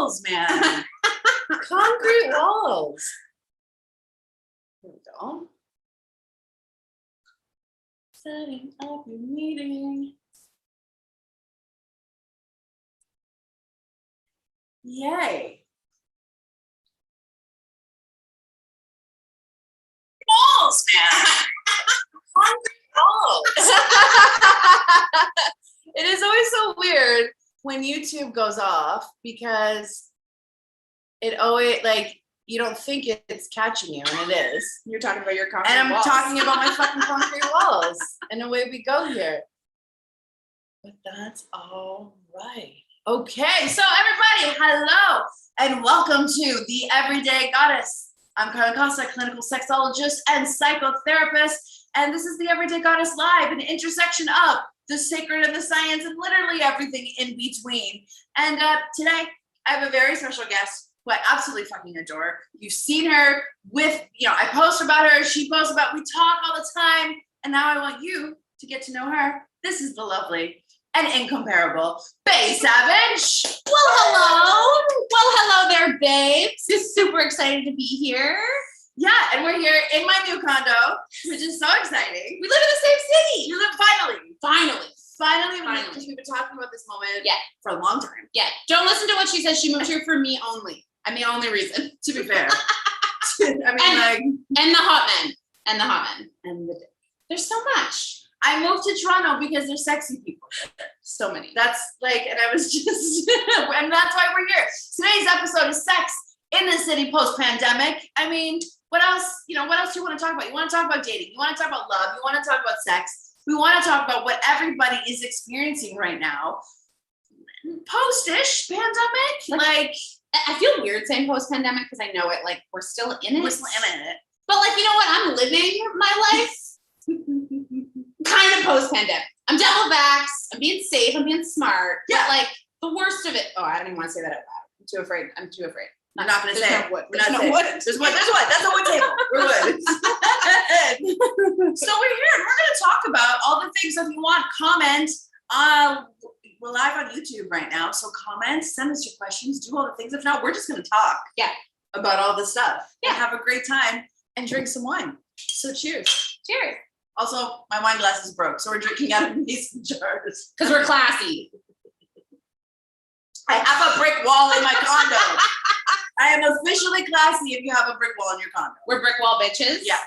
walls, man. Concrete walls. There we go. Setting up your meeting. Yay. Walls, man. Concrete walls. It is always so weird when YouTube goes off because it always, like, you don't think it's catching you, and it is. You're talking about your concrete And I'm walls. talking about my fucking concrete walls. And away we go here. But that's all right. Okay, so everybody, hello, and welcome to The Everyday Goddess. I'm Carlen Costa, clinical sexologist and psychotherapist, and this is The Everyday Goddess Live, an intersection of the sacred and the science and literally everything in between. And today, I have a very special guest who I absolutely fucking adore. You've seen her with, I post about her, she posts about, we talk all the time, and now I want you to get to know her. This is the lovely and incomparable Bae Savage. Well, hello there, babes. Just super excited to be here. Yeah, and we're here in my new condo, which is so exciting. We live in the same city. You live finally. Finally. Because we've been talking about this moment Yeah. for a long time. Yeah. Don't listen to what she says. She moved here for me only. I'm the only reason. To be fair. I mean, and the hot men. And the there's so much. I moved to Toronto because there's sexy people there. So many. That's like, and I was just, and that's why we're here. Today's episode is sex in the city post-pandemic. I mean, what else do you want to talk about? You want to talk about dating. You want to talk about love. You want to talk about sex. We want to talk about what everybody is experiencing right now. Post-ish pandemic. Like, I feel weird saying post-pandemic because I know it, like, we're still in it. We're still in it. But, like, you know what? I'm living my life kind of post-pandemic. I'm double-vaxxed. I'm being safe. I'm being smart. Yeah. But, like, the worst of it. Oh, I don't even want to say that out loud. I'm too afraid. I'm not going to say no it. Wood. We're not no saying wood. it. There's wood. That's a wood table. We're wood. So we're here and we're going to talk about all the things. So if you want, comment. We're live on YouTube right now. So comment, send us your questions, do all the things. If not, we're just going to talk about all this stuff. Yeah. And have a great time and drink some wine. So cheers. Cheers. Also, my wine glass is broke. So we're drinking out of mason jars. Because we're classy. I have a brick wall in my condo. I am officially classy if you have a brick wall in your condo. We're brick wall bitches. Yeah.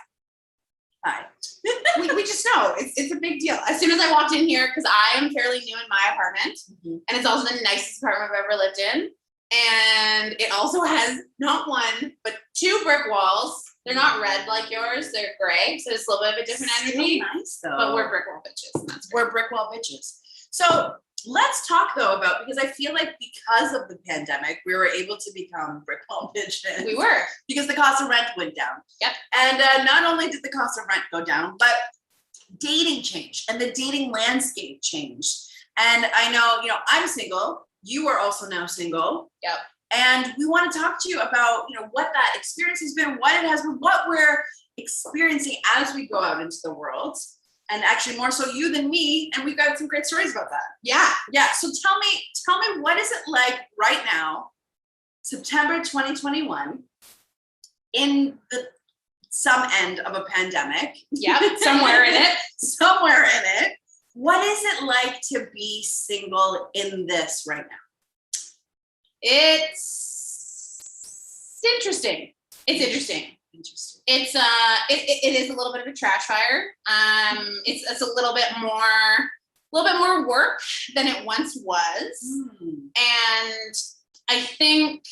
Hi. we just know it's a big deal. As soon as I walked in here, because I am fairly new in my apartment, and it's also the nicest apartment I've ever lived in. And it also has not one, but two brick walls. They're not red like yours, they're gray. So it's a little bit of a different energy. Nice though. But we're brick wall bitches. And that's We're brick wall bitches. So let's talk though about, because I feel like because of the pandemic, we were able to become brick wall bitches. we were. Because the cost of rent went down. Yep. And not only did the cost of rent go down, but dating changed and the dating landscape changed. And I know, I'm single. You are also now single. Yep. And we want to talk to you about, what that experience has been, what it has been, what we're experiencing as we go out into the world. And actually more so you than me. And we've got some great stories about that. Yeah. Yeah. So tell me, what is it like right now, September 2021, in the some end of a pandemic? Yep. Somewhere in it. Somewhere in it. What is it like to be single in this right now? It's interesting. It's interesting. It's it is a little bit of a trash fire. It's a little bit more work than it once was. And I think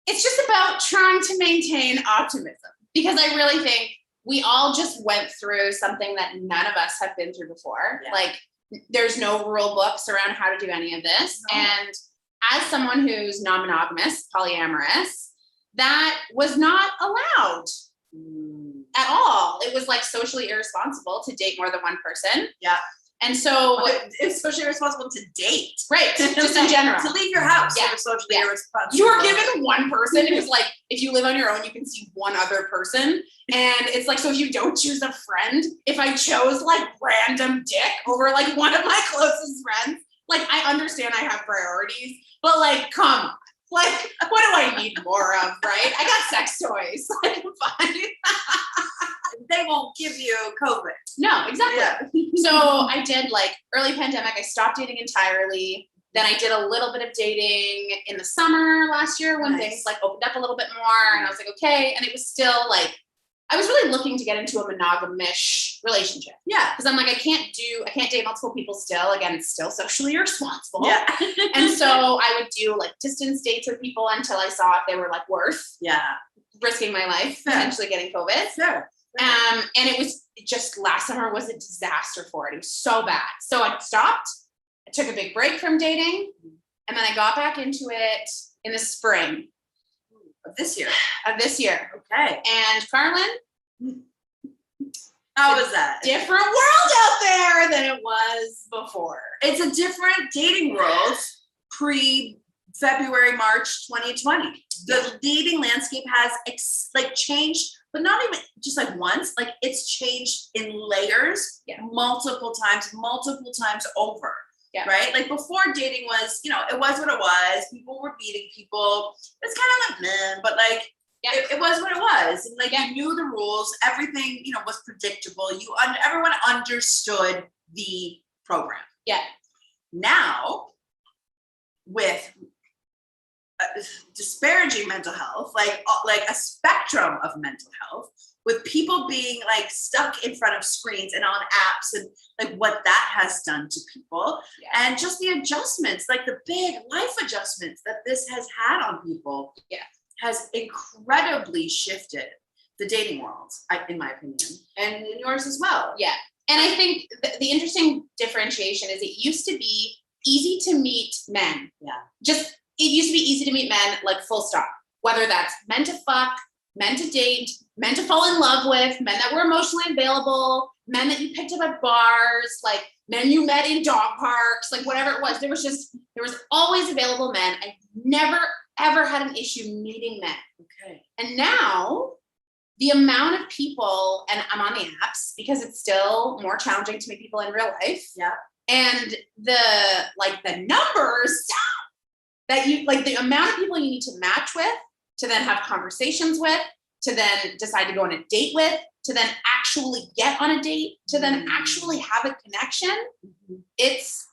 it's just about trying to maintain optimism, because I really think we all just went through something that none of us have been through before. Yeah. Like, there's no rule books around how to do any of this. No. And as someone who's non-monogamous, polyamorous, that was not allowed at all. It was like socially irresponsible to date more than one person. Yeah. And so it's socially irresponsible to date. Right. Just in general. To leave your house. Yeah. Socially irresponsible. You were given one person. It was like, if you live on your own, you can see one other person. And it's like, so if you don't choose a friend, if I chose like random dick over like one of my closest friends, like, I understand I have priorities, but like, come on. Like, what do I need more of, right? I got sex toys. Like, fine. They won't give you COVID. No, exactly. Yeah. So I did like early pandemic, I stopped dating entirely. Then I did a little bit of dating in the summer last year when things like opened up a little bit more. And I was like, okay. And it was still like, I was really looking to get into a monogamish relationship. Yeah. Because I'm like, I can't date multiple people still. Again, it's still socially irresponsible. Yeah. And so I would do like distance dates with people until I saw if they were like worth risking my life, potentially getting COVID. Sure. And it was just last summer was a disaster for it. It was so bad. So I stopped. I took a big break from dating, and then I got back into it in the spring Of this year. Okay. And Carlen, how was that? different world out there than it was before. It's a different dating world pre-February, March 2020. The dating landscape has changed, but not even just like once, like it's changed in layers multiple times over. Yeah. Right? Like before dating was, it was what it was. People were meeting people. It's kind of like, meh, but like, it was what it was. And like, you knew the rules. Everything, was predictable. Everyone understood the program. Yeah. Now, with disparaging mental health, like a spectrum of mental health, with people being like stuck in front of screens and on apps, and like what that has done to people, and just the adjustments, like the big life adjustments that this has had on people, has incredibly shifted the dating world, in my opinion, and in yours as well. Yeah. And I think the interesting differentiation is it used to be easy to meet men. Yeah. It used to be easy to meet men, like full stop. Whether that's men to fuck, men to date, men to fall in love with, men that were emotionally available, men that you picked up at bars, like men you met in dog parks, like whatever it was. There was always available men. I never, ever had an issue meeting men. Okay. And now the amount of people, and I'm on the apps because it's still more challenging to meet people in real life. Yeah. And the numbers that the amount of people you need to match with, to then have conversations with, to then decide to go on a date with, to then actually get on a date, to then actually have a connection. It's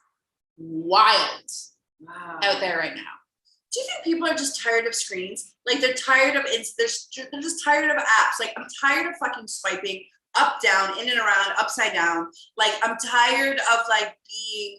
wild out there right now. Do you think people are just tired of screens? Like they're tired of they're just tired of apps. Like I'm tired of fucking swiping up, down, in and around, upside down. Like I'm tired of like being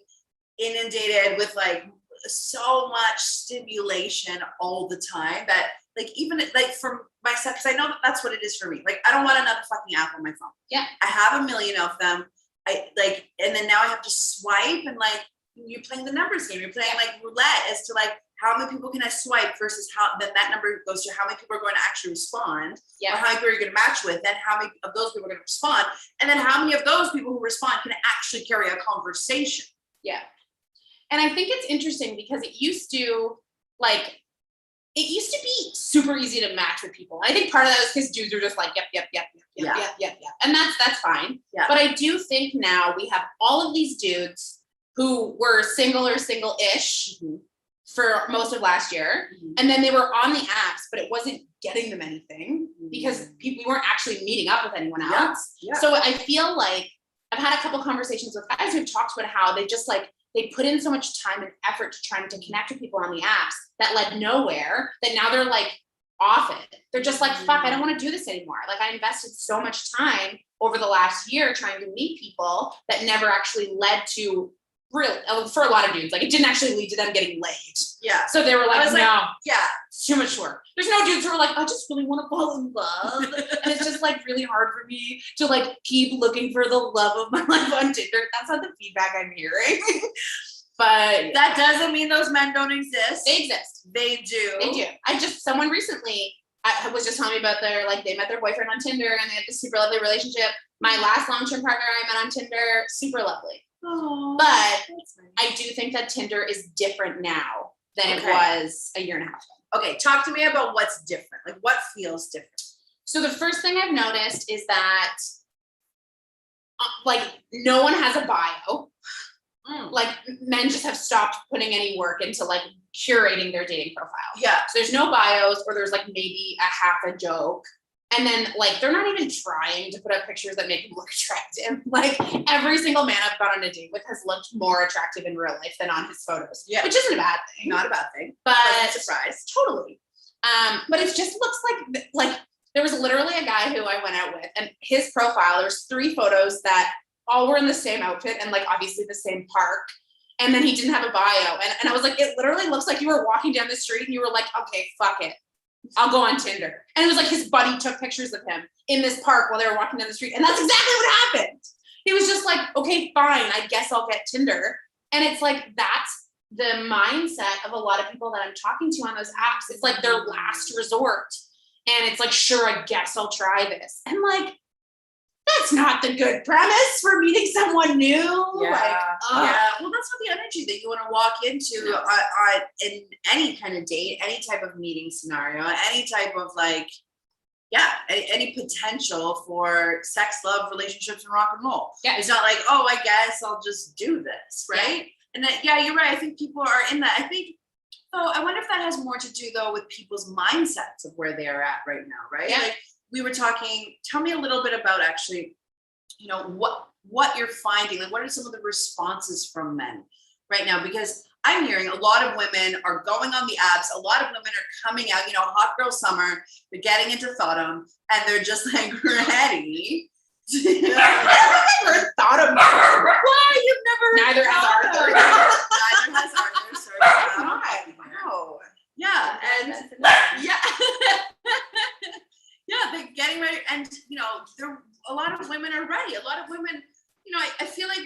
inundated with like so much stimulation all the time that like even like for myself, because I know that's what it is for me. Like I don't want another fucking app on my phone. Yeah. I have a million of them. And then now I have to swipe, and like you're playing the numbers game. You're playing like roulette as to like how many people can I swipe versus how then that number goes to how many people are going to actually respond, or how many people are you going to match with, then how many of those people are going to respond, and then how many of those people who respond can actually carry a conversation. Yeah. And I think it's interesting because it used to be super easy to match with people. I think part of that was because dudes are just like, yep. And that's fine. Yeah. But I do think now we have all of these dudes who were single or single-ish for most of last year. And then they were on the apps, but it wasn't getting them anything because we weren't actually meeting up with anyone else. Yeah. So I feel like I've had a couple conversations with guys who've talked about how they just like, they put in so much time and effort to trying to connect with people on the apps that led nowhere, that now they're like off it. They're just like, fuck, I don't want to do this anymore. Like I invested so much time over the last year trying to meet people that never actually led to for a lot of dudes, like it didn't actually lead to them getting laid. Yeah. So they were like, no, it's too much work. There's no dudes who are like, I just really want to fall in love. And it's just like really hard for me to like keep looking for the love of my life on Tinder. That's not the feedback I'm hearing. But that doesn't mean those men don't exist. They exist. They do. Someone recently was just telling me about they met their boyfriend on Tinder and they had this super lovely relationship. My last long-term partner I met on Tinder, super lovely. Oh, but I do think that Tinder is different now than it was a year and a half ago. Okay, talk to me about what's different. Like what feels different? So the first thing I've noticed is that like no one has a bio. Like men just have stopped putting any work into like curating their dating profile. Yeah. So there's no bios, or there's like maybe a half a joke. And then like, they're not even trying to put up pictures that make them look attractive. Like every single man I've gone on a date with has looked more attractive in real life than on his photos. Yeah. Which isn't a bad thing. Not a bad thing. But surprise. Totally. But it just looks like there was literally a guy who I went out with, and his profile, there's 3 photos that all were in the same outfit and like obviously the same park. And then he didn't have a bio. And I was like, it literally looks like you were walking down the street and you were like, okay, fuck it, I'll go on Tinder. And it was like his buddy took pictures of him in this park while they were walking down the street. And that's exactly what happened. He was just like, okay, fine, I guess I'll get Tinder. And it's like, that's the mindset of a lot of people that I'm talking to on those apps. It's like their last resort. And it's like, sure, I guess I'll try this. And like, that's not the good premise for meeting someone new. Yeah. Like, Well, that's not the energy that you want to walk into in any kind of date, any type of meeting scenario, any type of like, any potential for sex, love, relationships, and rock and roll. Yeah. It's not like, oh, I guess I'll just do this, right? And that, you're right. I think people are in that. I think, I wonder if that has more to do though with people's mindsets of where they are at right now, right? Yeah. Like we were talking, tell me a little bit about actually, what you're finding, like what are some of the responses from men right now? Because I'm hearing a lot of women are going on the apps, a lot of women are coming out, hot girl summer, they're getting into thoughtum, and they're just like ready. I've never thought of that. Why? You've never Neither has Arthur. Neither has Arthur. Sorry. Wow. Yeah. And they're getting ready. And, a lot of women are ready. A lot of women, I feel like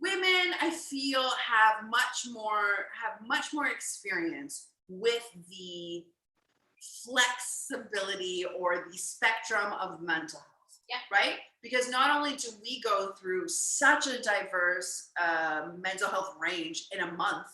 women, I feel have much more experience with the flexibility or the spectrum of mental health. Yeah. Right? Because not only do we go through such a diverse mental health range in a month,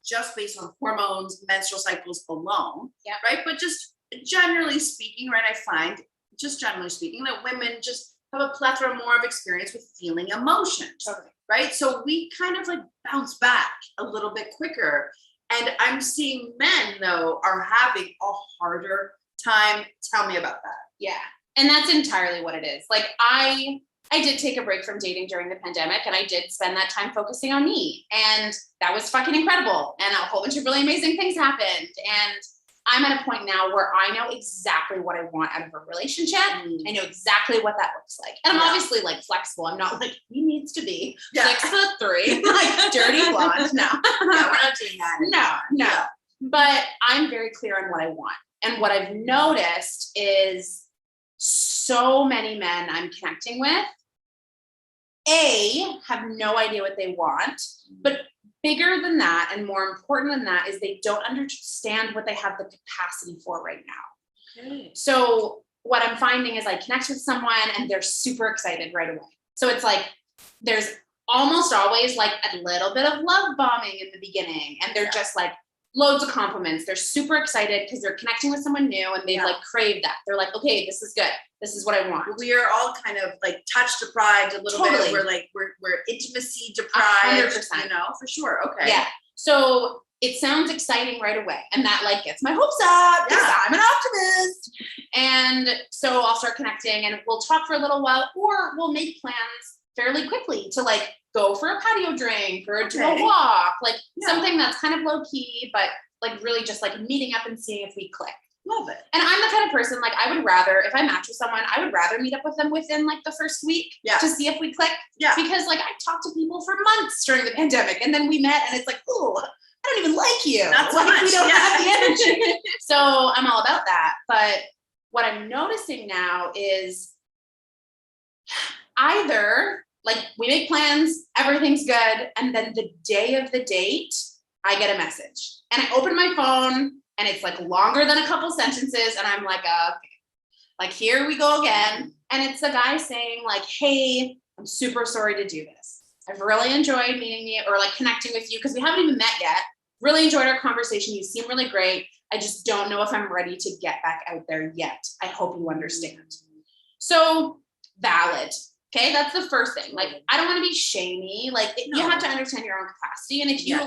just based on hormones, menstrual cycles alone, right? But just generally speaking, right, I find, just generally speaking, that women just have a plethora more of experience with feeling emotions, Totally. right? So we kind of like bounce back a little bit quicker. And I'm seeing men, though, are having a harder time. Tell me about that. Yeah. And that's entirely what it is. Like I did take a break from dating during the pandemic, and I did spend that time focusing on me. And that was fucking incredible. And a whole bunch of really amazing things happened. And I'm at a point now where I know exactly what I want out of a relationship. I know exactly what that looks like. And I'm obviously like flexible. I'm not like, he needs to be 6'3", like dirty blonde. No. We're not doing that. No. But I'm very clear on what I want. And what I've noticed is so many men I'm connecting with, have no idea what they want, but bigger than that and more important than that is they don't understand what they have the capacity for right now. Okay. So what I'm finding is I connect with someone and they're super excited right away. So it's like, there's almost always like a little bit of love bombing in the beginning, and they're just like loads of compliments. They're super excited because they're connecting with someone new and they've like craved that. They're like, okay, this is good. This is what I want. We are all kind of like touch deprived a little bit. We're like, we're intimacy deprived, 100%. For sure. Okay. Yeah. So it sounds exciting right away. And that like gets my hopes up because I'm an optimist. And so I'll start connecting and we'll talk for a little while, or we'll make plans fairly quickly to like go for a patio drink or do a walk, like something that's kind of low key, but like really just like meeting up and seeing if we click. Love it. And I'm the kind of person, like I would rather, if I match with someone, I would rather meet up with them within like the first week to see if we click. Yeah. Because like I talked to people for months during the pandemic and then we met and it's like, oh, I don't even like you. Not so like much. We don't have the energy. So I'm all about that. But what I'm noticing now is either like we make plans, everything's good, and then the day of the date, I get a message. And I open my phone and it's like longer than a couple sentences. And I'm like, okay, like here we go again. And it's a guy saying like, hey, I'm super sorry to do this. I've really enjoyed meeting you or like connecting with you because we haven't even met yet. Really enjoyed our conversation. You seem really great. I just don't know if I'm ready to get back out there yet. I hope you understand. So valid. Okay, that's the first thing. Like, I don't want to be shamey. Like, you have to understand your own capacity. And if you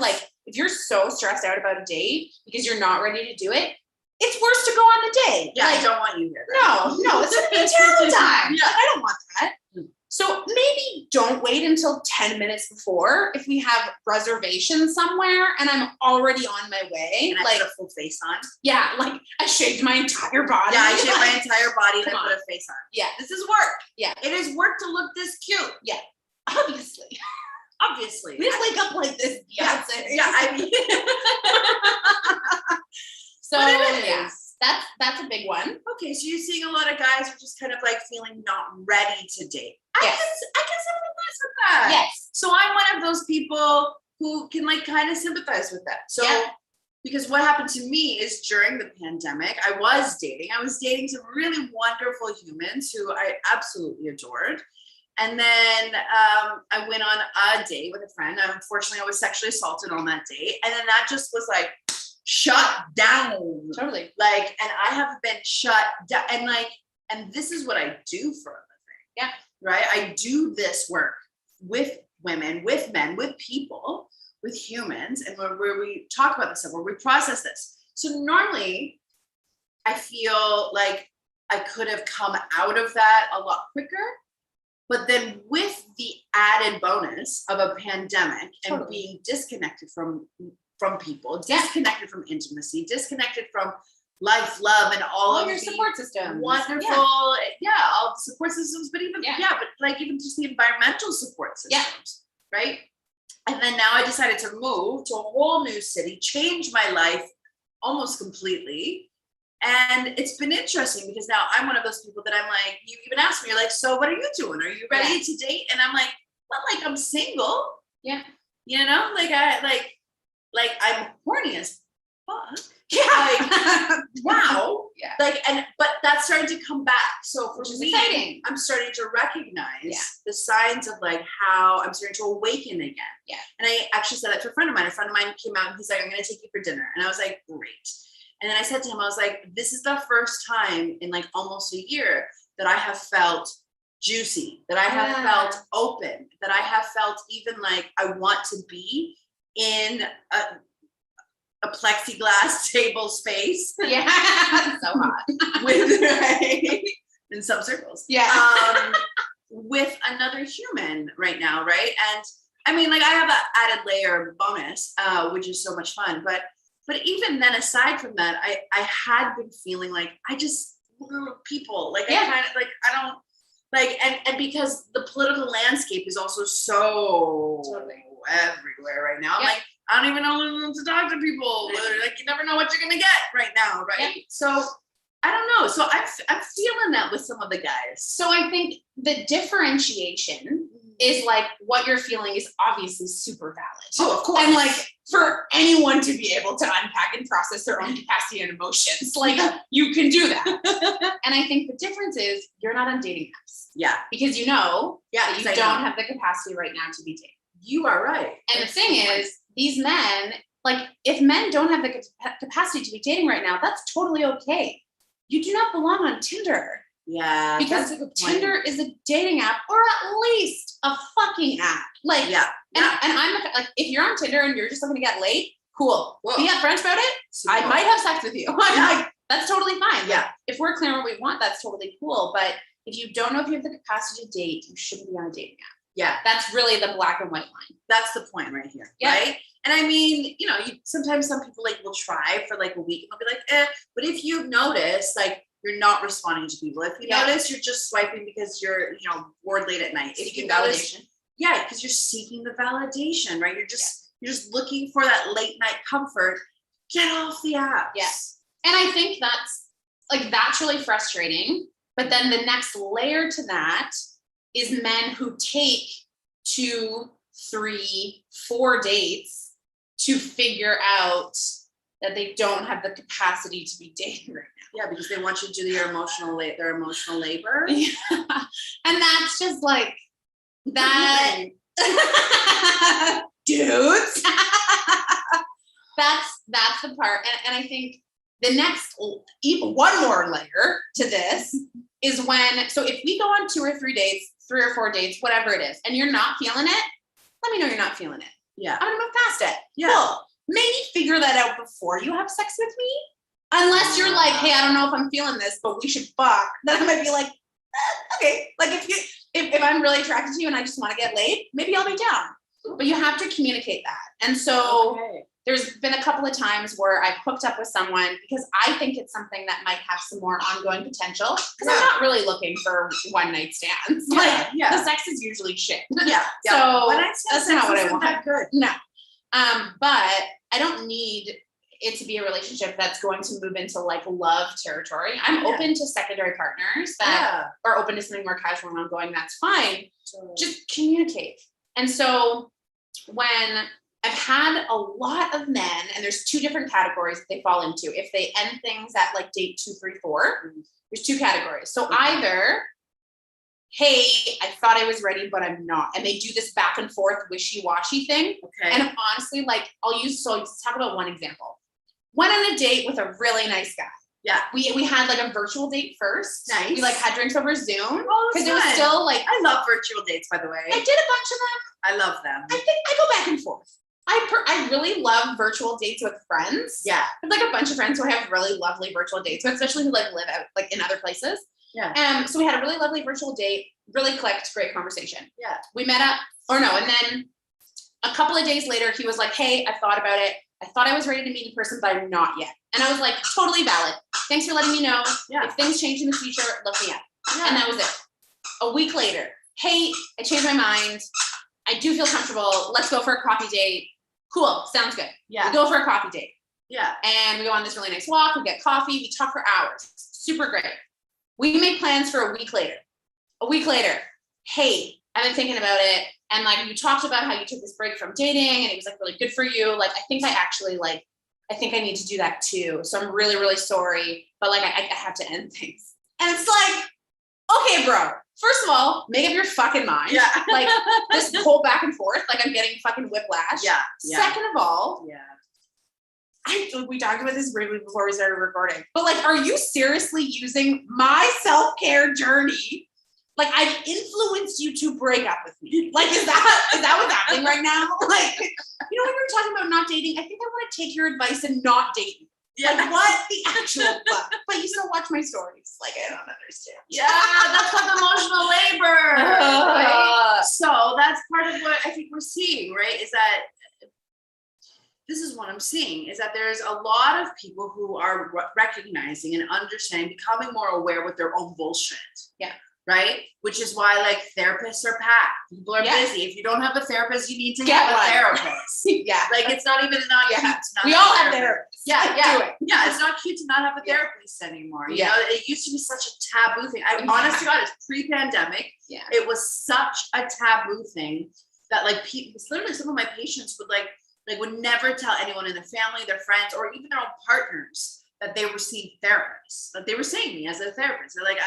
if you're so stressed out about a date because you're not ready to do it, it's worse to go on the date. Yeah, like, I don't want you here. No, it's gonna be a terrible time. Yeah. Like, I don't want that. So maybe don't wait until 10 minutes before if we have reservations somewhere and I'm already on my way. And I put a full face on. Yeah, like I shaved my entire body. Yeah, I shaved my entire body and I put a face on. Yeah. This is work. Yeah. It is work to look this cute. Yeah. Obviously. Obviously. We just wake up like this. Beyonce. Yeah, I mean. So that's a big one. Okay, so you're seeing a lot of guys who are just kind of like feeling not ready to date. I can sympathize with that. Yes. So I'm one of those people who can like kind of sympathize with that. So because what happened to me is during the pandemic, I was dating some really wonderful humans who I absolutely adored. And then I went on a date with a friend. Unfortunately, I was sexually assaulted on that date. And then that just was like, shut down. Totally. Like, and I have been shut down. And this is what I do for a living. Yeah. Right. I do this work with women, with men, with people, with humans, and where we talk about this stuff, where we process this. So normally I feel like I could have come out of that a lot quicker. But then with the added bonus of a pandemic and being disconnected from people, disconnected from intimacy, disconnected from life, love, and all of your the support systems. Wonderful, all the support systems, but even but like even just the environmental support systems, right? And then now I decided to move to a whole new city, change my life almost completely. And it's been interesting because now I'm one of those people that I'm like, you even ask me, you're like, so what are you doing? Are you ready to date? And I'm like, well, like I'm single. Yeah. You know, like I'm horny as fuck. Yeah. Like, wow. Yeah. Like, but that's starting to come back. So for me, exciting. I'm starting to recognize the signs of like how I'm starting to awaken again. Yeah. And I actually said that to a friend of mine. A friend of mine came out and he's like, I'm going to take you for dinner. And I was like, great. And then I said to him, I was like, this is the first time in like almost a year that I have felt juicy, that I have felt open, that I have felt even like I want to be in a plexiglass table space. Yeah, so hot. With, right, in some circles. Yeah. With another human right now, right? And I mean, like I have an added layer of bonus, which is so much fun. But even then, aside from that, I had been feeling like I just people like I kind of like I don't like and because the political landscape is also so everywhere right now. I'm like I don't even know when to talk to people. Like you never know what you're gonna get right now, right? Yeah. So I don't know. So I'm feeling that with some of the guys. So I think the differentiation is like what you're feeling is obviously super valid. Oh, of course. And like for anyone to be able to unpack and process their own capacity and emotions, like you can do that. And I think the difference is you're not on dating apps. Yeah. Because you know that you don't have the capacity right now to be dating. You are right. And the thing is, these men, like if men don't have the capacity to be dating right now, that's totally okay. You do not belong on Tinder. Yeah. Because Tinder is a dating app or at least a fucking app. Like, and I'm like, if you're on Tinder and you're just looking to get laid, cool. Be upfront about it. I might have sex with you. Like, that's totally fine. Yeah. Like, if we're clear on what we want, that's totally cool. But if you don't know if you have the capacity to date, you shouldn't be on a dating app. Yeah. That's really the black and white line. That's the point right here. Yeah. Right. And I mean, you know, sometimes some people like will try for like a week and they'll be like, but if you notice, like, you're not responding to people. If you notice, you're just swiping because you're, you know, bored late at night. If you notice, because you're seeking the validation, right? You're just looking for that late night comfort. Get off the apps. Yes. And I think that's really frustrating. But then the next layer to that is men who take 2, 3, 4 dates to figure out that they don't have the capacity to be dating right now. Yeah, because they want you to do their emotional labor. Yeah. And that's just like that. Dudes. That's the part. And I think the next, even one more layer to this is when, so if we go on 2 or 3 dates, 3 or 4 dates, whatever it is, and you're not feeling it, let me know you're not feeling it. Yeah. I'm gonna move past it. Yeah. Cool. Maybe figure that out before you have sex with me. Unless you're like, hey, I don't know if I'm feeling this, but we should fuck. Then I might be like, okay. Like if I'm really attracted to you and I just want to get laid, maybe I'll be down. But you have to communicate that. And so there's been a couple of times where I've hooked up with someone because I think it's something that might have some more ongoing potential. Because I'm not really looking for one night stands. Like the sex is usually shit. Yeah. So one night that's stands not what I want. That good. No. But I don't need it to be a relationship that's going to move into like love territory. I'm open to secondary partners that are open to something more casual and ongoing. That's fine. Just communicate. And so when I've had a lot of men, and there's 2 different categories that they fall into. If they end things at like date 2, 3, 4, there's 2 categories. So either, hey, I thought I was ready, but I'm not. And they do this back and forth wishy-washy thing. Okay. And honestly, like let's talk about one example. Went on a date with a really nice guy. Yeah. We had like a virtual date first. Nice. We like had drinks over Zoom. Because it was still like. I love virtual dates, by the way. I did a bunch of them. I love them. I think I go back and forth. I really love virtual dates with friends. Yeah. I have like a bunch of friends who I have really lovely virtual dates with, especially who like live out like in other places. Yeah. So we had a really lovely virtual date, really clicked, great conversation. Yeah. We met up, and then a couple of days later, he was like, hey, I thought about it. I thought I was ready to meet in person, but I'm not yet. And I was like, totally valid. Thanks for letting me know. Yeah. If things change in the future, look me up. Yeah. And that was it. A week later, hey, I changed my mind. I do feel comfortable. Let's go for a coffee date. Cool. Sounds good. Yeah. We go for a coffee date. Yeah. And we go on this really nice walk. We get coffee. We talk for hours. Super great. We make plans for a week later. A week later, hey, I've been thinking about it. And like you talked about how you took this break from dating and it was like really good for you. Like, I think I need to do that too. So I'm really, really sorry. But like, I have to end things. And it's like, okay, bro, first of all, make up your fucking mind. Yeah. Like this whole back and forth, like I'm getting fucking whiplash. Yeah. Second of all, we talked about this briefly before we started recording, but like, are you seriously using my self-care journey? Like I've influenced you to break up with me. Like, is that what's happening right now? Like, when we were talking about not dating, I think I want to take your advice and not date you. Yeah. Like, what the actual fuck? But you still watch my stories. Like, I don't understand. Yeah, that's like emotional labor. Right? So that's part of what I think we're seeing, right? Is that this is what I'm seeing, is that there's a lot of people who are recognizing and understanding, becoming more aware with their own bullshit. Yeah. Right? Which is why like therapists are packed. People are busy. If you don't have a therapist, you need to get a therapist. Yeah. Like it's not even cute to not we all have therapists. Yeah. Yeah. It's not cute to not have a therapist anymore. You know, it used to be such a taboo thing. Honest to God, it's pre-pandemic. Yeah. It was such a taboo thing that like people, literally some of my patients would never tell anyone in their family, their friends, or even their own partners that they were seeing therapists. That they were seeing me as a therapist. They're like,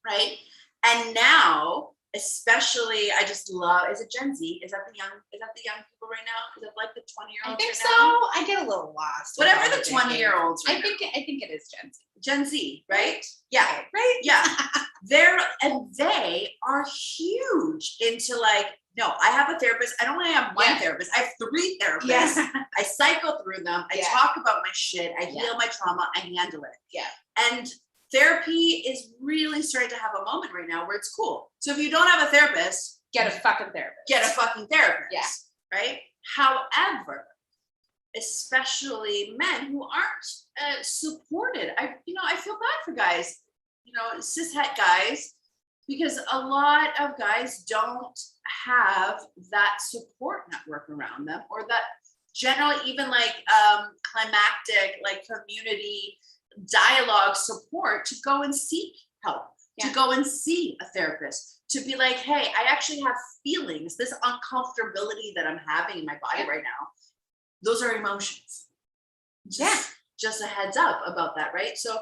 right? And now, especially, I just love, is it Gen Z? Is that the young people right now? Is it like the 20-year-olds? I think right so. Now? I get a little lost. Whatever the 20-year-olds right I think it is Gen Z. Gen Z, right? Yeah. Right? Yeah. They are huge into like, no, I have a therapist. I don't only have one therapist. I have 3 therapists. Yes. I cycle through them. I talk about my shit. I heal my trauma. I handle it. Yeah. And therapy is really starting to have a moment right now where it's cool. So if you don't have a therapist, get a fucking therapist. Yeah. Right? However, especially men who aren't supported. I feel bad for guys, cishet guys, because a lot of guys don't have that support network around them, or that generally even like climactic, like community dialogue support to go and seek help, to go and see a therapist, to be like, hey, I actually have feelings, this uncomfortability that I'm having in my body right now. Those are emotions. Just a heads up about that, right? So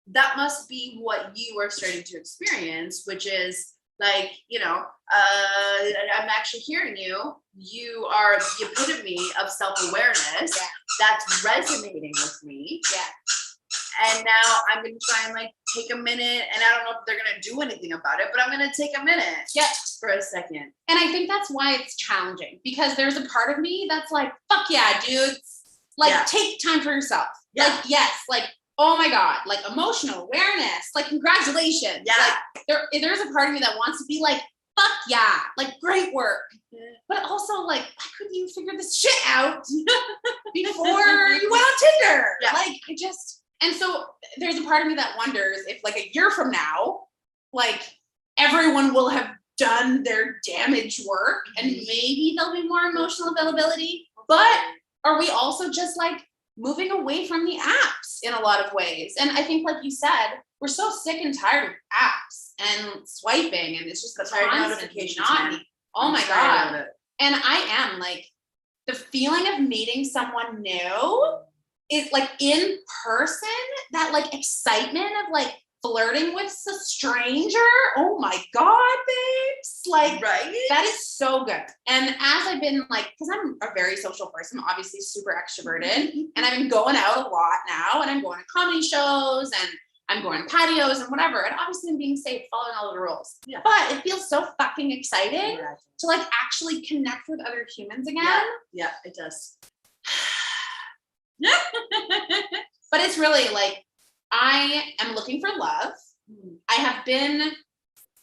that must be what you are starting to experience, which is like, I'm actually hearing you. You are the epitome of self-awareness. Yeah. That's resonating with me. Yeah. And now I'm going to try and like take a minute, and I don't know if they're going to do anything about it, but I'm going to take a minute for a second. And I think that's why it's challenging, because there's a part of me that's like, fuck yeah, dudes. Like, take time for yourself. Yeah. Like, yes, like, oh my God, like emotional awareness, like congratulations. Yeah. Like, there's a part of me that wants to be like, fuck yeah, like great work. But also like, why couldn't you figure this shit out before you went on Tinder? Yeah. Like, and so there's a part of me that wonders if like a year from now, like everyone will have done their damage work and maybe there'll be more emotional availability. But are we also just like moving away from the apps in a lot of ways? And I think, like you said, we're so sick and tired of apps and swiping, and it's just the constant notifications. Oh my God. And I am like, the feeling of meeting someone new is like in person, that like excitement of like flirting with a stranger. Oh my God, babes. Like, that is so good. And as I've been like, because I'm a very social person, obviously super extroverted, and I've been going out a lot now, and I'm going to comedy shows, and I'm going to patios and whatever. And obviously I'm being safe, following all of the rules. Yeah. But it feels so fucking exciting to like actually connect with other humans again. Yeah, it does. But it's really like, I am looking for love. I have been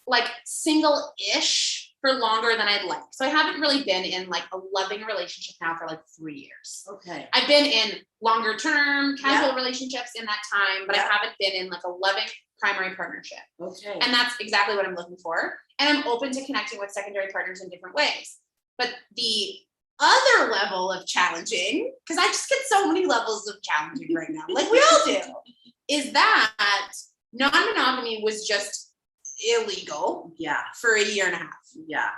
like single-ish for longer than I'd like. So I haven't really been in like a loving relationship now for like 3 years. Okay. I've been in longer term casual relationships in that time, but I haven't been in like a loving primary partnership. Okay. And that's exactly what I'm looking for. And I'm open to connecting with secondary partners in different ways. But the other level of challenging, because I just get so many levels of challenging right now, like we all do, is that non-monogamy was just illegal for a year and a half. Yeah.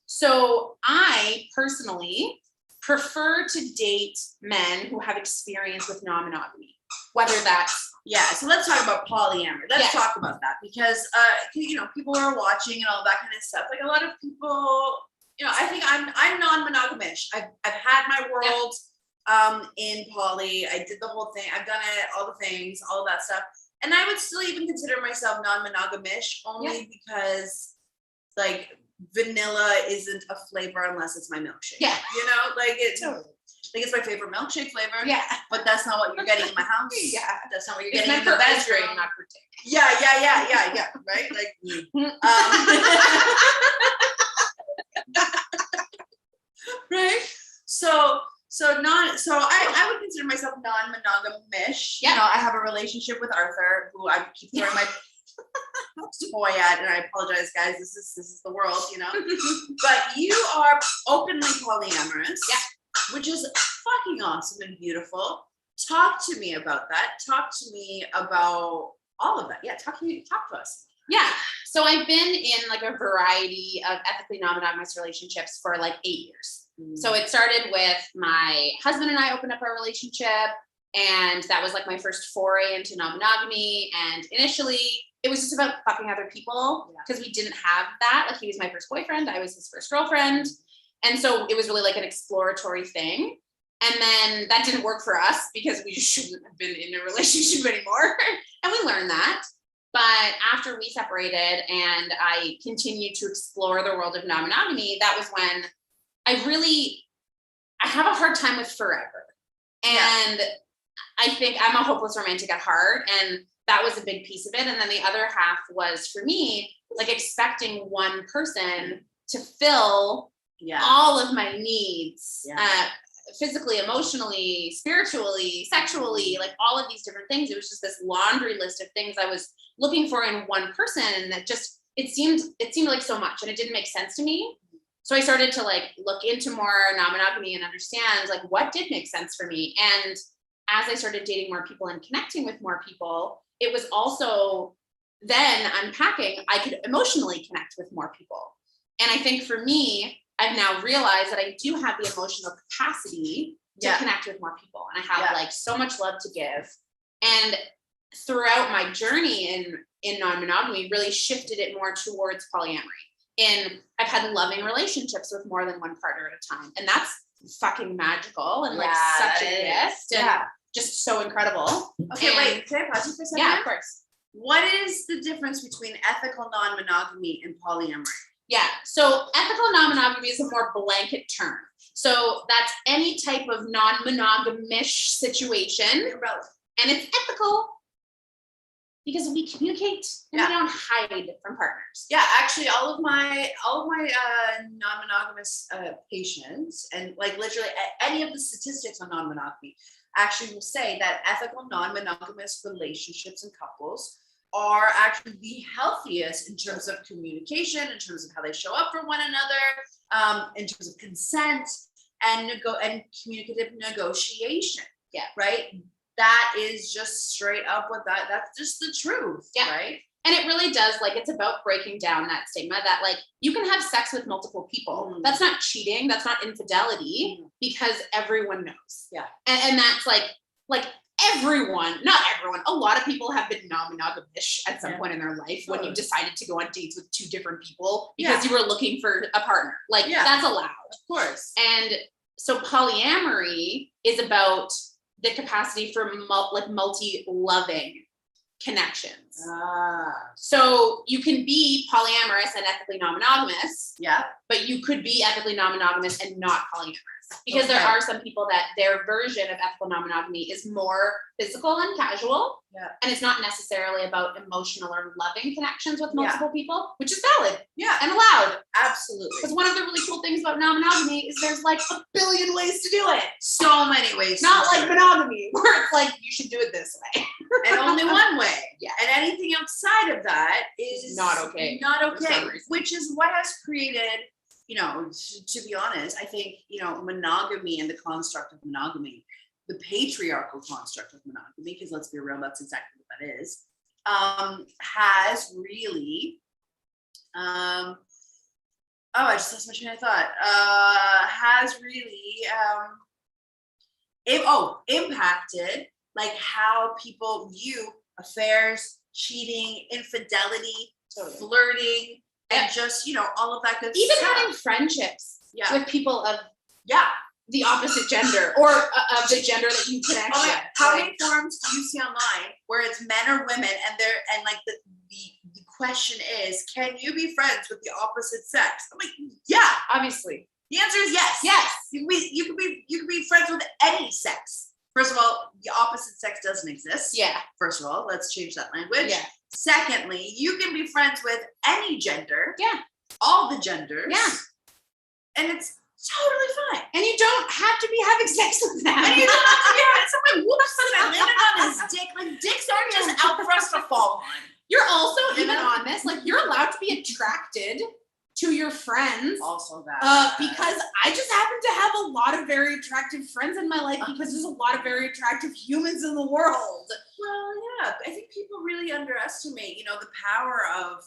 So I personally prefer to date men who have experience with non-monogamy, whether that's so let's talk about polyamory. Let's talk about that, because you know, people are watching and all that kind of stuff. Like a lot of people, you know, I think I'm non-monogamous. I've had my world in poly. I did the whole thing. I've done it, all the things, all of that stuff. And I would still even consider myself non-monogamous, only because like vanilla isn't a flavor unless it's my milkshake. Yeah. You know, like it's like it's my favorite milkshake flavor. Yeah. But that's not what you're getting in my house. Yeah. That's not what you're getting in the bedroom. Not for dick. Yeah. Right? Like right? So I would consider myself non-monogamous. You know, I have a relationship with Arthur, who I keep throwing my toy at, and I apologize, guys. This is the world, you know. But you are openly polyamorous, which is fucking awesome and beautiful. Talk to me about that. Talk to me about all of that. Yeah, talk to us. Yeah. So I've been in like a variety of ethically non-monogamous relationships for like 8 years. So it started with my husband and I opened up our relationship, and that was like my first foray into non-monogamy. And initially it was just about fucking other people, because we didn't have that. Like, he was my first boyfriend, I was his first girlfriend. And so it was really like an exploratory thing. And then that didn't work for us because we just shouldn't have been in a relationship anymore. And we learned that. But after we separated and I continued to explore the world of non-monogamy, that was when I have a hard time with forever. And I think I'm a hopeless romantic at heart. And that was a big piece of it. And then the other half was, for me, like expecting one person to fill all of my needs, physically, emotionally, spiritually, sexually, like all of these different things. It was just this laundry list of things I was looking for in one person. And that just, it seemed like so much, and it didn't make sense to me. So I started to like look into more non-monogamy and understand like what did make sense for me. And as I started dating more people and connecting with more people, it was also then unpacking, I could emotionally connect with more people. And I think for me, I've now realized that I do have the emotional capacity to connect with more people. And I have like so much love to give. And throughout my journey in non-monogamy, really shifted it more towards polyamory. And I've had loving relationships with more than one partner at a time. And that's fucking magical and like such a gift. And just so incredible. Okay, And- wait, can I pause you for a second? Yeah, of course. What is the difference between ethical non-monogamy and polyamory? Yeah. So ethical non-monogamy is a more blanket term. So that's any type of non-monogamish situation, and it's ethical because we communicate and we don't hide from partners. Yeah, actually, all of my non-monogamous patients, and like literally any of the statistics on non-monogamy, actually will say that ethical non-monogamous relationships and couples are actually the healthiest in terms of communication, in terms of how they show up for one another, in terms of consent and communicative negotiation. Yeah. Right. That is just straight up what that's just the truth. Yeah. Right. And it really does, like, it's about breaking down that stigma that, like, you can have sex with multiple people. Mm. That's not cheating. That's not infidelity, because everyone knows. Yeah. And that's like everyone, not everyone, a lot of people have been non-monogamish at some point in their life when you decided to go on dates with two different people because you were looking for a partner. Like, that's allowed. Of course. And so polyamory is about the capacity for multi-loving connections. So you can be polyamorous and ethically non-monogamous. Yeah. But you could be ethically non-monogamous and not polyamorous, because there are some people that their version of ethical non-monogamy is more physical and casual. Yeah. And it's not necessarily about emotional or loving connections with multiple people, which is valid. Yeah. And allowed. Absolutely. Because one of the really cool things about non-monogamy is there's like a billion ways to do it. So many ways. Not like monogamy, where it's like, you should do it this way. And only one way. Yeah. And anything outside of that is not okay. Not for okay. some reason. Which is what has created, to be honest, I think, monogamy and the construct of monogamy, the patriarchal construct of monogamy, because let's be real, that's exactly what that is, has really, I just lost my train of thought, has really, impacted like how people view affairs, cheating, infidelity, flirting, and just, all of that good Even stuff. having friendships with people of the opposite gender or of the gender that you connect with. How many forums do you see online where it's men or women and like the question is, can you be friends with the opposite sex? I'm like, yeah, obviously. The answer is yes. Yes. You can be friends with any sex. First of all, the opposite sex doesn't exist. Yeah. First of all, let's change that language. Yeah. Secondly, you can be friends with any gender. Yeah. All the genders. Yeah. And it's totally fine. And you don't have to be having sex with them. And you don't have to be having someone whoops and landed on his dick. Like, dicks aren't just out for us to fall on. You're also, even on this, like, you're allowed to be attracted to your friends. Also that. Because I just happen to have a lot of very attractive friends in my life because there's a lot of very attractive humans in the world. Well, yeah, I think people really underestimate, the power of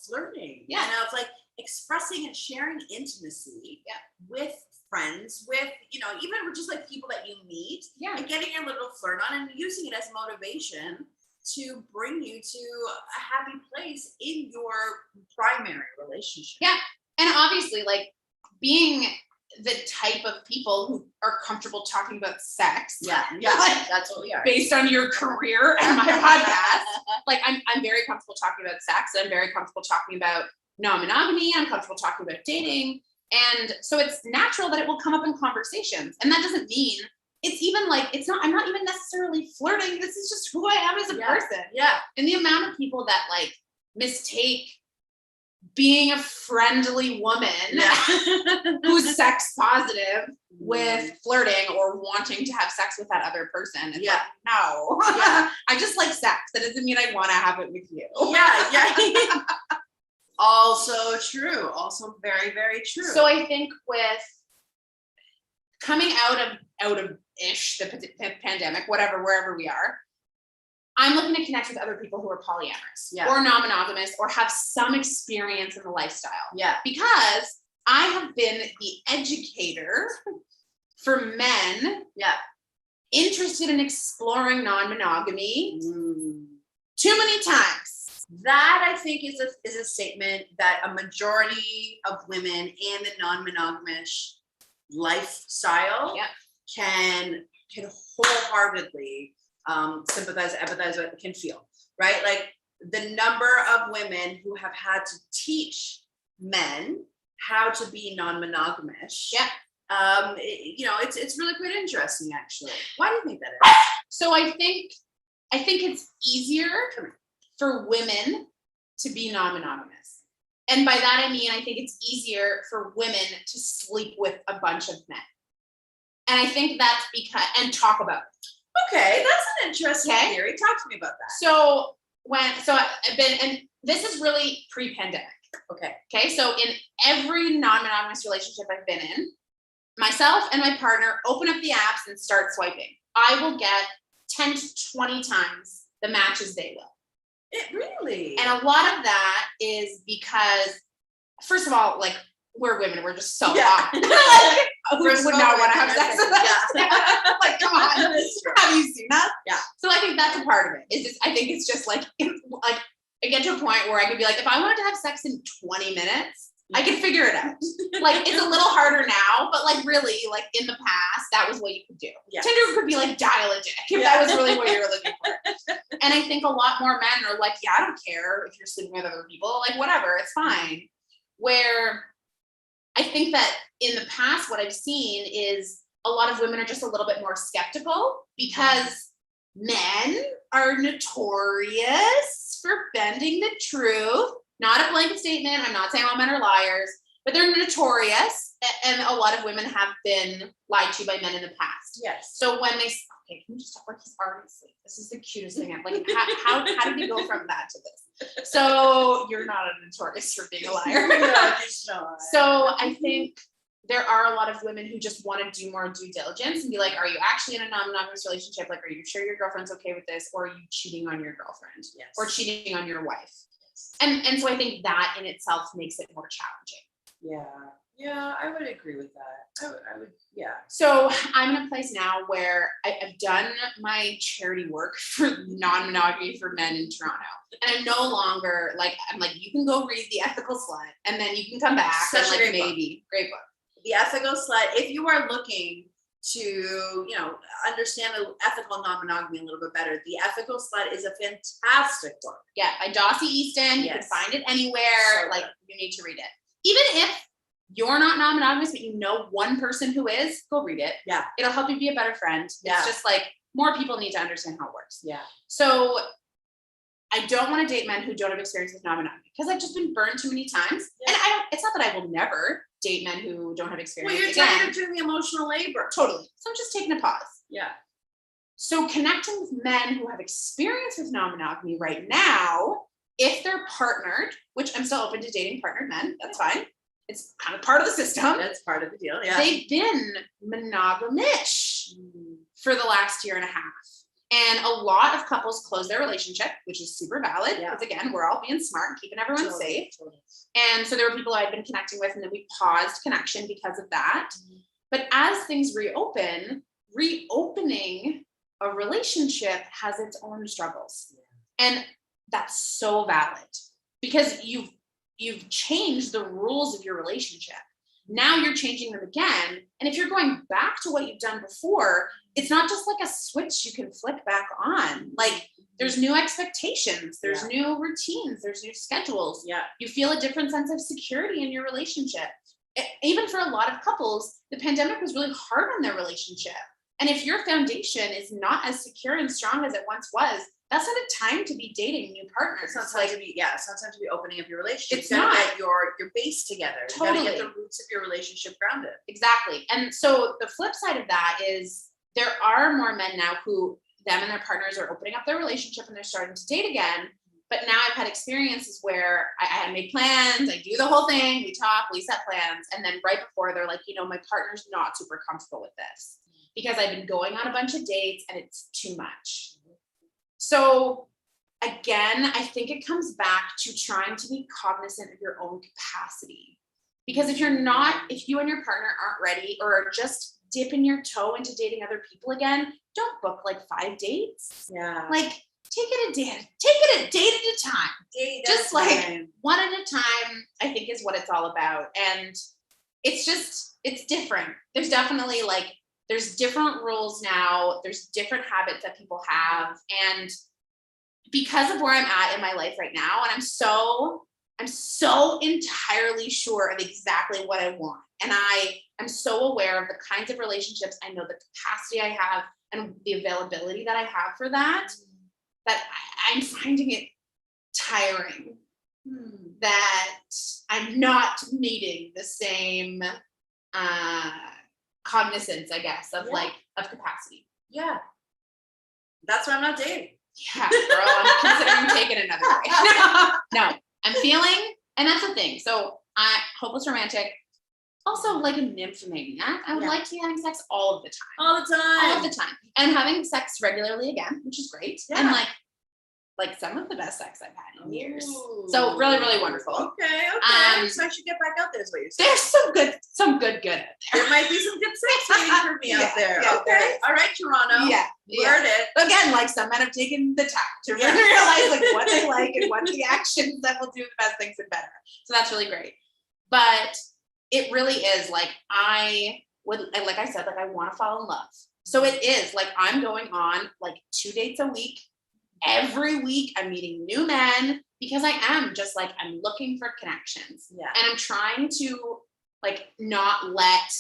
flirting. Yeah. And of like expressing and sharing intimacy with friends, with, even just like people that you meet. Yeah. And getting your little flirt on and using it as motivation to bring you to a happy place in your primary relationship. Yeah. And obviously, like, being the type of people who are comfortable talking about sex. Yeah. Like, That's what we are. Based on your career and my podcast. Like, I'm very comfortable talking about sex. I'm very comfortable talking about non-monogamy. I'm comfortable talking about dating. And so it's natural that it will come up in conversations. And that doesn't mean it's even like, I'm not even necessarily flirting. This is just who I am as a person. Yeah. And the amount of people that like mistake being a friendly woman who's sex positive with flirting or wanting to have sex with that other person. It's like, no, I just like sex. That doesn't mean I want to have it with you. Yeah. Also true. Also very, very true. So I think with coming out of the pandemic, wherever we are, I'm looking to connect with other people who are polyamorous or non-monogamous or have some experience in the lifestyle. Yeah. Because I have been the educator for men interested in exploring non-monogamy too many times. That I think is a statement that a majority of women in the non-monogamous lifestyle can can wholeheartedly sympathize, empathize with, can feel, right? Like the number of women who have had to teach men how to be non-monogamous. Yeah. It's really quite interesting, actually. Why do you think that is? So I think it's easier for women to be non-monogamous. And by that, I mean, I think it's easier for women to sleep with a bunch of men. And I think that's because, and talk about it. Okay, that's an interesting theory. Talk to me about that. So I've been, and this is really pre-pandemic. Okay. So in every non-monogamous relationship I've been in, myself and my partner open up the apps and start swiping. I will get 10 to 20 times the matches they will. It really? And a lot of that is because, first of all, like, we're women, we're just so hot. Who would not want to have sex with us? Yeah. Like, come on. Have you seen us? Yeah. So I think that's a part of it. I think it's just like I get to a point where I could be like, if I wanted to have sex in 20 minutes, I could figure it out. Like, it's a little harder now, but like really, like in the past, that was what you could do. Yeah. Tinder could be like dial a dick if that was really what you were looking for. And I think a lot more men are like, yeah, I don't care if you're sleeping with other people, like whatever, it's fine. Where I think that in the past, what I've seen is a lot of women are just a little bit more skeptical because men are notorious for bending the truth. Not a blanket statement. I'm not saying all men are liars, but they're notorious. And a lot of women have been lied to by men in the past. Yes. So when they, okay, can you just talk like he's already asleep? This is the cutest thing. Like, how did we go from that to this? So you're not a notorious for being a liar. No, so I think there are a lot of women who just want to do more due diligence and be like, are you actually in a non-monogamous relationship? Like, are you sure your girlfriend's okay with this? Or are you cheating on your girlfriend? Yes. Or cheating on your wife? And so I think that in itself makes it more challenging. Yeah, I would agree with that. I would, yeah. So I'm in a place now where I've done my charity work for non-monogamy for men in Toronto. And I'm no longer like, I'm like, you can go read The Ethical Slut and then you can come back and like great book. The Ethical Slut, if you are looking to, understand the ethical non-monogamy a little bit better, The Ethical Slut is a fantastic book. Yeah, by Dossie Easton. You can find it anywhere. So you need to read it. Even if you're not non-monogamous, but you know one person who is, go read it. Yeah. It'll help you be a better friend. Yeah. It's just like more people need to understand how it works. Yeah. So I don't want to date men who don't have experience with non-monogamy because I've just been burned too many times. Yeah. And it's not that I will never date men who don't have experience. Well, you're tired of doing the emotional labor. Totally. So I'm just taking a pause. Yeah. So connecting with men who have experience with non-monogamy right now, if they're partnered, which I'm still open to dating partnered men, that's fine. It's kind of part of the system. That's part of the deal, yeah. They've been monogamish for the last year and a half. And a lot of couples close their relationship, which is super valid. Because again, we're all being smart and keeping everyone safe. Totally. And so there were people I'd been connecting with and then we paused connection because of that. But as things reopening a relationship has its own struggles. And that's so valid because you've changed the rules of your relationship. Now you're changing them again. And if you're going back to what you've done before, it's not just like a switch you can flick back on. Like there's new expectations, there's new routines, there's new schedules. Yeah. You feel a different sense of security in your relationship. Even for a lot of couples, the pandemic was really hard on their relationship. And if your foundation is not as secure and strong as it once was, that's not a time to be dating new partners. It's not time to be, it's not time to be opening up your relationship. It's not. Get your base together. Totally. You gotta get the roots of your relationship grounded. Exactly. And so the flip side of that is there are more men now who them and their partners are opening up their relationship and they're starting to date again. But now I've had experiences where I make plans, I do the whole thing, we talk, we set plans. And then right before they're like, my partner's not super comfortable with this because I've been going on a bunch of dates and it's too much. So again, I think it comes back to trying to be cognizant of your own capacity. Because if you and your partner aren't ready or are just dipping your toe into dating other people again, don't book like 5 dates. Yeah. Like take it a date at a time. Just like one at a time, I think is what it's all about. And it's different. There's there's different rules now. There's different habits that people have. And because of where I'm at in my life right now, and I'm so entirely sure of exactly what I want. And I am so aware of the kinds of relationships, I know the capacity I have and the availability that I have for that, that I'm finding it tiring that I'm not meeting the same cognizance, I guess, of of capacity. Yeah. That's why I'm not dating. Yeah, girl, I'm considering taking another way. No, I'm feeling, and that's the thing. So I hopeless romantic, also like a nymphomaniac. I would like to be having sex all of the time. All the time. All of the time. And having sex regularly again, which is great. Yeah. And like some of the best sex I've had in years. So really, really wonderful. Okay. So I should get back out there is what you're saying. There's some good out there. There might be some good sex waiting for me out there. Yeah, okay. All right, Toronto. Yeah. Word it. Again, like some men have taken the time to really realize like what they like and what the actions that will do the best things and better. So that's really great. But it really is like I said, like I want to fall in love. So it is like I'm going on like 2 dates a week. Every week I'm meeting new men because I am just like, I'm looking for connections. Yeah. And I'm trying to like not let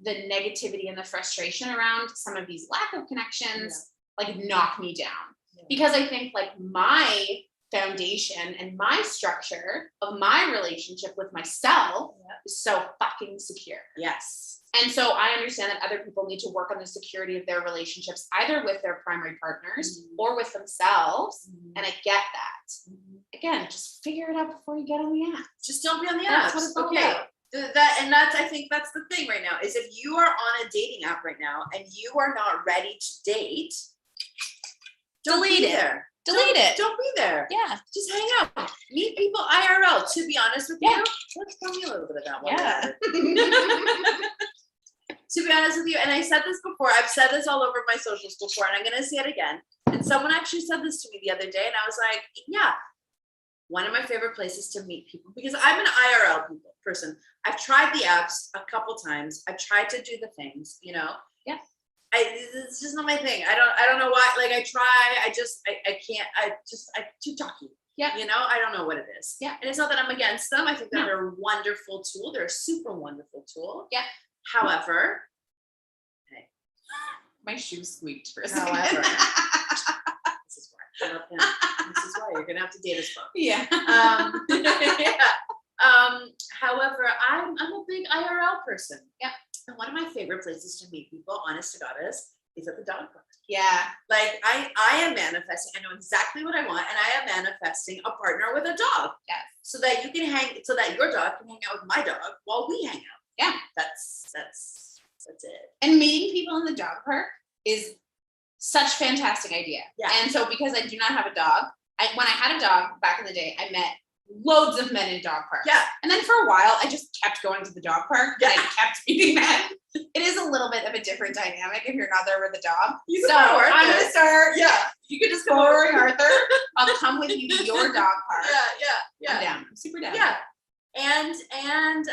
the negativity and the frustration around some of these lack of connections like knock me down. Yeah. Because I think like my foundation and my structure of my relationship with myself is so fucking secure. Yes. And so I understand that other people need to work on the security of their relationships, either with their primary partners or with themselves. And I get that. Again, just figure it out before you get on the app. Just don't be on the That's app. what it's all about. I think that's the thing right now, is if you are on a dating app right now and you are not ready to date, delete it. Delete it. Don't be there. Yeah. Just hang out. Meet people IRL. To be honest with you, let's tell me a little bit of that one. Yeah. To be honest with you, and I said this before, I've said this all over my socials before, and I'm going to say it again. And someone actually said this to me the other day, and I was like, yeah, one of my favorite places to meet people, because I'm an IRL person. I've tried the apps a couple times. I've tried to do the things, you know. Yeah. It's just not my thing. I don't know why. Like I try, I can't. I'm too talky. Yeah. You know, I don't know what it is. Yeah. And it's not that I'm against them. I think that they're a wonderful tool. They're a super wonderful tool. Yeah. However, my shoe squeaked for a second. However, this is why you're gonna have to date us both. Yeah. However, I'm a big IRL person. Yeah. And one of my favorite places to meet people, honest to God, is at the dog park. Yeah. Like I am manifesting. I know exactly what I want, and I am manifesting a partner with a dog. Yeah. So that so that your dog can hang out with my dog while we hang out. Yeah. That's it. And meeting people in the dog park is such a fantastic idea. Yeah. And so because I do not have a dog, when I had a dog back in the day, I met loads of men in dog parks. Yeah. And then for a while, I just kept going to the dog park and I kept meeting men. It is a little bit of a different dynamic if you're not there with a dog. So I'm going to start. Yeah. You could just go over Arthur. I'll come with you to your dog park. Yeah. I'm down. I'm super down. Yeah. And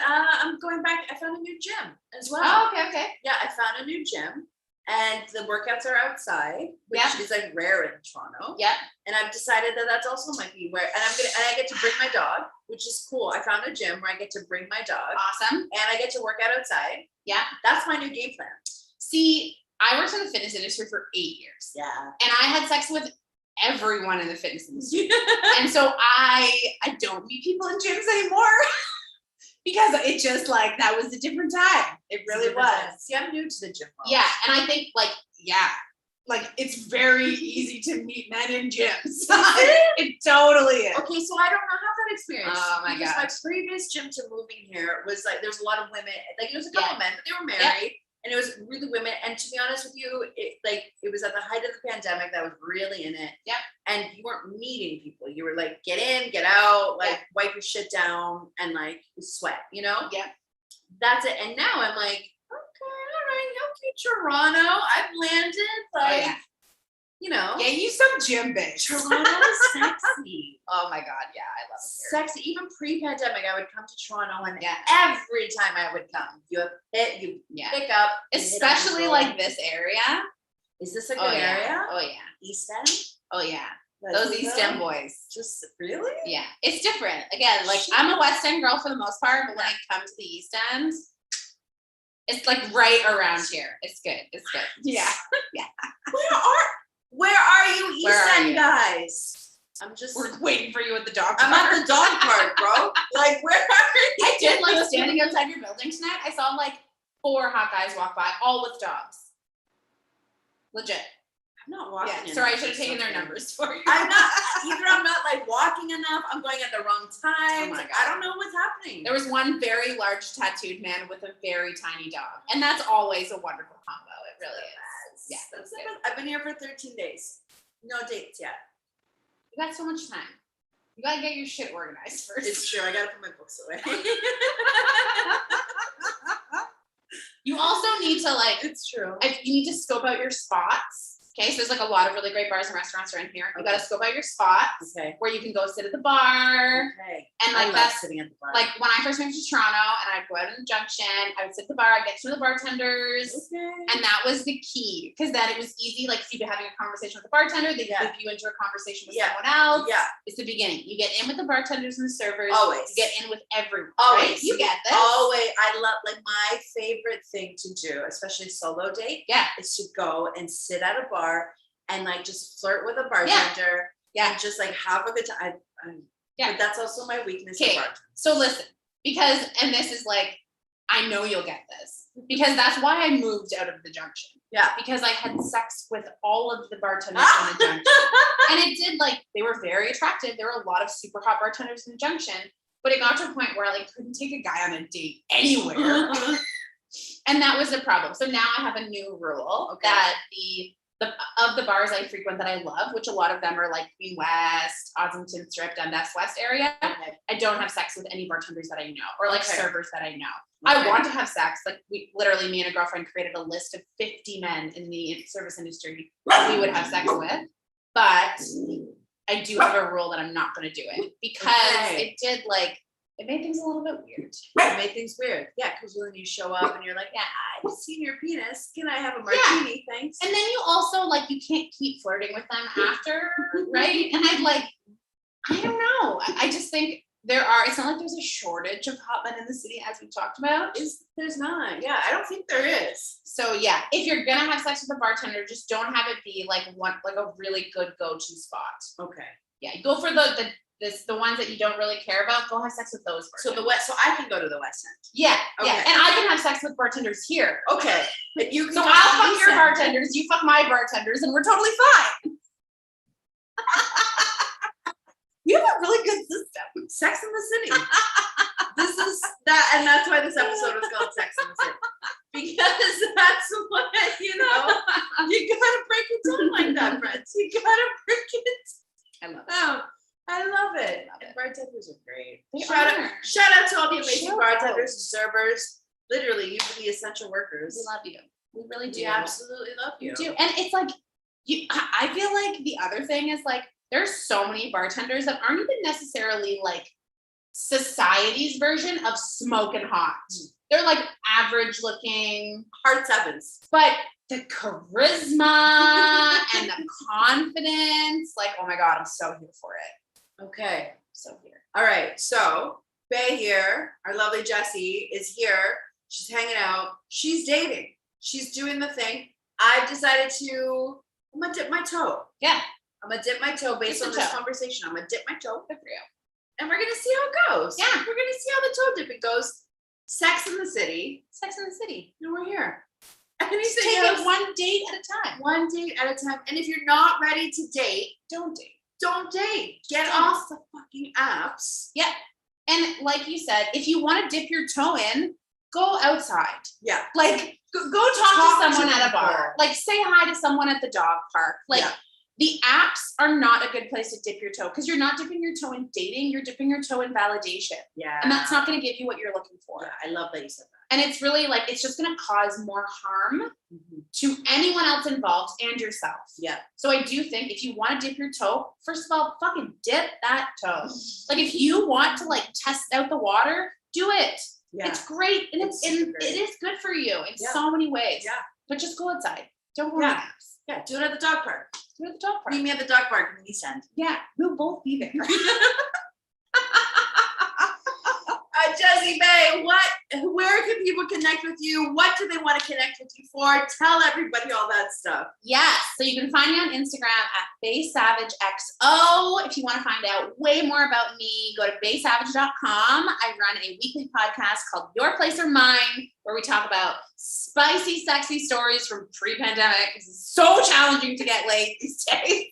I'm going back. I found a new gym as well. Oh, okay. Yeah, I found a new gym, and the workouts are outside, which is like rare in Toronto. Yeah. And I've decided that that's also might be where, and I get to bring my dog, which is cool. I found a gym where I get to bring my dog. Awesome. And I get to work out outside. Yeah. That's my new game plan. See, I worked in the fitness industry for 8 years. Yeah. And I had sex with everyone in the fitness industry. And so I don't meet people in gyms anymore because it just like, that was a different time. It really was. See, I'm new to the gym world. Yeah. And I think like it's very easy to meet men in gyms. It totally is. Okay. So I don't know how that experience. Oh my God. My previous gym to moving here was like, there's a lot of women, like there was a couple men, but they were married. Yeah. And it was really women. And to be honest with you, it was at the height of the pandemic that was really in it. Yeah. And you weren't meeting people. You were like, get in, get out, like wipe your shit down and like sweat, you know? Yeah. That's it. And now I'm like, okay, all right, okay, Toronto. I've landed. Like you know. Yeah, you some gym bitch. Toronto is sexy. Oh my God, yeah, I love it here. Sexy. Even pre-pandemic, I would come to Toronto, and Yeah. every time I would come, you pick up, especially like this area. Is this a good area? Oh yeah. East End. Oh yeah. Those East End boys. Just really? Yeah, it's different. Again, like I'm a West End girl for the most part, but when I come to the East End, it's like right around here. It's good. It's good. Yeah. Yeah. Where are you, East End guys? We're waiting for you at the dog park. I'm at the dog park, bro. Like, where are you? I did like standing outside your building tonight. I saw like 4 hot guys walk by, all with dogs. Legit. I'm not walking. Yeah. Sorry, I should have taken their numbers for you. I'm not like walking enough. I'm going at the wrong time. Oh my God. I don't know what's happening. There was one very large tattooed man with a very tiny dog. And that's always a wonderful combo. It really is. Yeah. That's I've been here for 13 days. No dates yet. You got so much time. You gotta get your shit organized first. It's true. I gotta put my books away. You also need to like. It's true. You need to scope out your spots. Okay, so there's like a lot of really great bars and restaurants around here. You gotta scope out your spots where you can go sit at the bar. Okay. And like that's sitting at the bar. Like when I first moved to Toronto and I'd go out in the Junction, I would sit at the bar, I'd get to know the bartenders. Okay. And that was the key. Because then it was easy, like if you'd be having a conversation with the bartender, they flip you into a conversation with someone else. Yeah. It's the beginning. You get in with the bartenders and the servers. Always. You get in with everyone. Always. Right? You get this. Always. I love, like, my favorite thing to do, especially solo date, is to go and sit at a bar and like just flirt with a bartender. Yeah. And just like have a good time. But that's also my weakness. Okay. So listen, because, and this is like, I know you'll get this because that's why I moved out of the Junction. Yeah. Because I had sex with all of the bartenders in the Junction. And it did like, they were very attractive. There were a lot of super hot bartenders in the Junction, but it got to a point where I like couldn't take a guy on a date anywhere. And that was the problem. So now I have a new rule that of the bars I frequent that I love, which a lot of them are like Queen West, Ossington Strip, Dundas West area. I don't have sex with any bartenders that I know or like servers that I know. I want to have sex. Like me and a girlfriend created a list of 50 men in the service industry that we would have sex with. But I do have a rule that I'm not going to do it because it made things a little bit weird. It made things weird. Yeah, because when you show up and you're like, yeah, I've seen your penis. Can I have a martini? Yeah. Thanks. And then you also, like, you can't keep flirting with them after, right? And I'd like, I don't know. I just think it's not like there's a shortage of hot men in the city as we talked about. There's not. Yeah, I don't think there is. So yeah, if you're going to have sex with a bartender, just don't have it be like a really good go-to spot. Okay. Yeah, go for the ones that you don't really care about, go have sex with those bartenders. So I can go to the West End. Yeah, yeah. And I can have sex with bartenders here. Okay. So I'll fuck your bartenders, you fuck my bartenders, and we're totally fine. You have a really good system. Sex in the City. This is that, and that's why this episode is called Sex in the City. Because that's what, you gotta break it down like that, friends. You gotta break it. I love it. I love it. And bartenders are great. Shout out to all the amazing bartenders and servers. Literally, you're the essential workers. We love you. We really do. We absolutely love you. We do. And it's like, I feel like the other thing is like, there's so many bartenders that aren't even necessarily like society's version of smoking hot. They're like average looking. Heart sevens. But the charisma and the confidence, like, oh my God, I'm so here for it. Okay. So here. All right. So Bae here, our lovely Jessie is here. She's hanging out. She's dating. She's doing the thing. I've decided I'm going to dip my toe. Yeah. I'm going to dip my toe based on this conversation. I'm going to dip my toe. Good for you. And we're going to see how it goes. Yeah. We're going to see how the toe dipping goes. Sex in the City. Sex in the City. And we're here. Anything take else? It one date at a time. One date at a time. And if you're not ready to date, don't date. Don't date. Get off the fucking apps. Yeah. And like you said, if you want to dip your toe in, go outside. Yeah. Like go talk to someone at a bar. Like say hi to someone at the dog park. Like The apps are not a good place to dip your toe because you're not dipping your toe in dating, you're dipping your toe in validation. Yeah. And that's not going to give you what you're looking for. Yeah, I love that you said that. And it's really like, it's just going to cause more harm to anyone else involved and yourself. Yeah. So I do think if you want to dip your toe, first of all, fucking dip that toe. Like if you want to like test out the water, do it. Yeah. It's great. And it is good for you in so many ways. Yeah. But just go outside. Don't go on apps. Yeah, do it at the dog park. Do it at the dog park. Meet me at the dog park in the East End. Yeah, we'll both be there. Jessie Bae, where can people connect with you? What do they want to connect with you for? Tell everybody all that stuff. Yes, so you can find me on Instagram at Bae Savage XO. If you want to find out way more about me, go to baesavage.com. I run a weekly podcast called Your Place or Mine, where we talk about spicy, sexy stories from pre-pandemic. It's so challenging to get laid these days.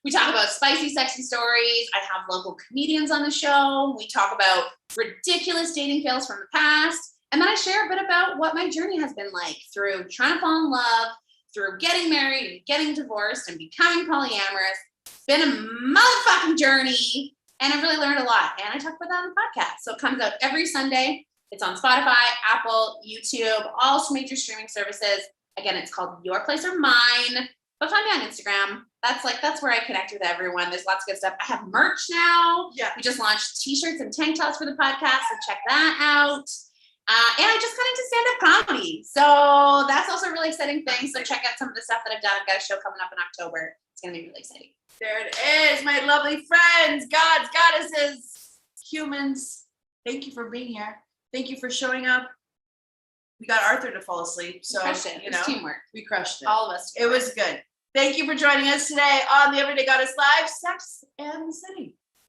We talk about spicy, sexy stories. I have local comedians on the show. We talk about ridiculous dating fails from the past. And then I share a bit about what my journey has been like through trying to fall in love, through getting married and getting divorced and becoming polyamorous. It's been a motherfucking journey. And I've really learned a lot. And I talk about that on the podcast. So it comes out every Sunday. It's on Spotify, Apple, YouTube, all major streaming services. Again, it's called Your Place or Mine. But find me on Instagram. That's where I connect with everyone. There's lots of good stuff. I have merch now. Yeah. We just launched t-shirts and tank tops for the podcast, so check that out. And I just got into stand-up comedy. So that's also a really exciting thing. So check out some of the stuff that I've done. I've got a show coming up in October. It's going to be really exciting. There it is, my lovely friends, gods, goddesses, humans. Thank you for being here. Thank you for showing up. We got Arthur to fall asleep. So, It was teamwork. We crushed it. All of us. It was good. Thank you for joining us today on the Everyday Goddess Live, Sex and the City.